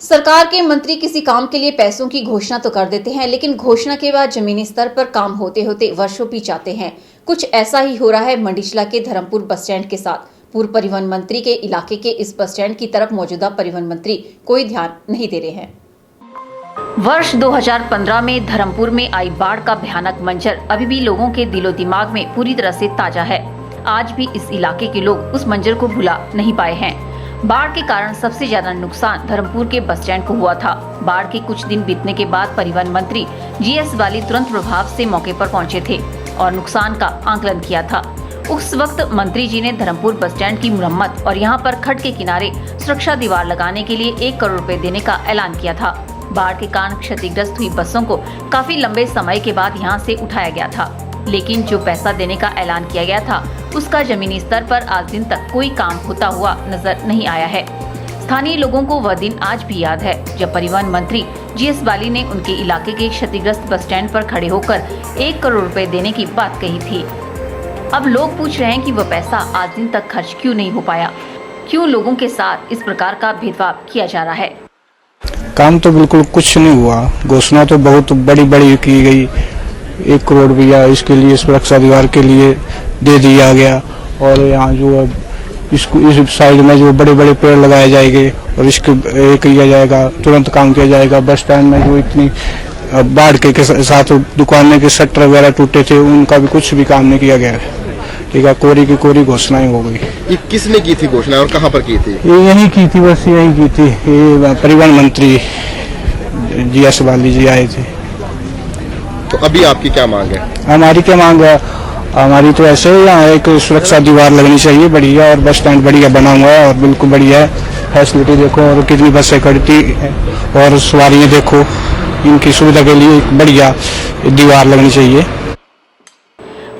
सरकार के मंत्री किसी काम के लिए पैसों की घोषणा तो कर देते हैं, लेकिन घोषणा के बाद जमीनी स्तर पर काम होते होते वर्षों बीत जाते हैं। कुछ ऐसा ही हो रहा है मंडीशला के धर्मपुर बस स्टैंड के साथ। पूर्व परिवहन मंत्री के इलाके के इस बस स्टैंड की तरफ मौजूदा परिवहन मंत्री कोई ध्यान नहीं दे रहे हैं। वर्ष 2015 में धर्मपुर में आई बाढ़ का भयानक मंजर अभी भी लोगों के दिलो दिमाग में पूरी तरह से ताजा है। आज भी इस इलाके के लोग उस मंजर को भुला नहीं पाए हैं। बाढ़ के कारण सबसे ज्यादा नुकसान धर्मपुर के बस स्टैंड को हुआ था। बाढ़ के कुछ दिन बीतने के बाद परिवहन मंत्री जीएस बाली तुरंत प्रभाव से मौके पर पहुंचे थे और नुकसान का आकलन किया था। उस वक्त मंत्री जी ने धर्मपुर बस स्टैंड की मुरम्मत और यहां पर खड्ड के किनारे सुरक्षा दीवार लगाने के लिए 1 करोड़ रुपए देने का ऐलान किया था। बाढ़ के कारण क्षतिग्रस्त हुई बसों को काफी लंबे समय के बाद यहां से उठाया गया था, लेकिन जो पैसा देने का ऐलान किया गया था उसका जमीनी स्तर पर आज दिन तक कोई काम होता हुआ नजर नहीं आया है। स्थानीय लोगों को वह दिन आज भी याद है जब परिवहन मंत्री जीएस बाली ने उनके इलाके के क्षतिग्रस्त बस स्टैंड पर खड़े होकर 1 करोड़ रुपए देने की बात कही थी। अब लोग पूछ रहे हैं कि वह पैसा आज दिन तक खर्च क्यों नहीं हो पाया, क्यों लोगों के साथ इस प्रकार का भेदभाव किया जा रहा है। काम तो बिल्कुल कुछ नहीं हुआ। घोषणा तो बहुत बड़ी बड़ी की गई, 1 करोड़ रुपया इसके लिए सुरक्षा दीवार के लिए दे दिया गया और यहाँ जो इसको इस साइड में जो बड़े बड़े पेड़ लगाए जाएंगे और इसके किया जाएगा, तुरंत काम किया जाएगा। बस स्टैंड में जो इतनी बाढ़ के साथ दुकानें के शटर वगैरह टूटे थे उनका भी कुछ भी काम नहीं किया गया। ठीक है, कोरी की कोरी घोषणाएं हो गई। ये किसने की थी घोषणा और कहाँ पर की थी? ये यही की थी, बस यही की थी। ये परिवहन मंत्री जीएस बाली जी आए थे। तो अभी आपकी क्या मांग है? हमारी क्या मांग है? हमारी तो ऐसे ही यहाँ एक सुरक्षा दीवार लगनी चाहिए बढ़िया, और बस स्टैंड बढ़िया बना हुआ है और बिल्कुल बढ़िया है। फैसिलिटी देखो और कितनी बसें खड़ती और सवारियाँ देखो, इनकी सुविधा के लिए एक बढ़िया दीवार लगनी चाहिए।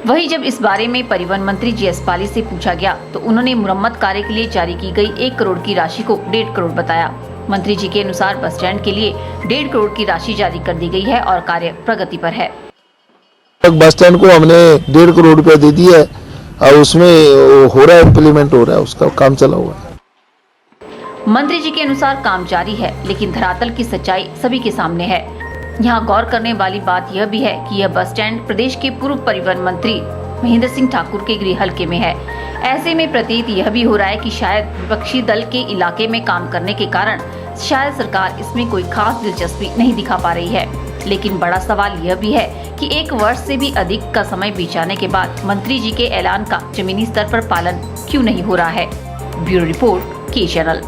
वहीं जब इस बारे में परिवहन मंत्री जीएस बाली से पूछा गया तो उन्होंने मुरम्मत कार्य के लिए जारी की गई 1 करोड़ की राशि को 1.5 करोड़ बताया। मंत्री जी के अनुसार बस स्टैंड के लिए 1.5 करोड़ की राशि जारी कर दी गई है और कार्य प्रगति पर है। बस स्टैंड को हमने 1.5 करोड़ रुपया दे दिया है और उसमें हो रहा है, इम्प्लीमेंट हो रहा है, उसका काम चला हुआ है। मंत्री जी के अनुसार काम जारी है, लेकिन धरातल की सच्चाई सभी के सामने है। यहाँ गौर करने वाली बात यह भी है कि यह बस स्टैंड प्रदेश के पूर्व परिवहन मंत्री महेंद्र सिंह ठाकुर के गृह हलके में है। ऐसे में प्रतीत यह भी हो रहा है कि शायद विपक्षी दल के इलाके में काम करने के कारण शायद सरकार इसमें कोई खास दिलचस्पी नहीं दिखा पा रही है। लेकिन बड़ा सवाल यह भी है कि 1 वर्ष से भी अधिक का समय बीत जाने के बाद मंत्री जी के ऐलान का जमीनी स्तर पर पालन क्यों नहीं हो रहा है। ब्यूरो रिपोर्ट के चैनल।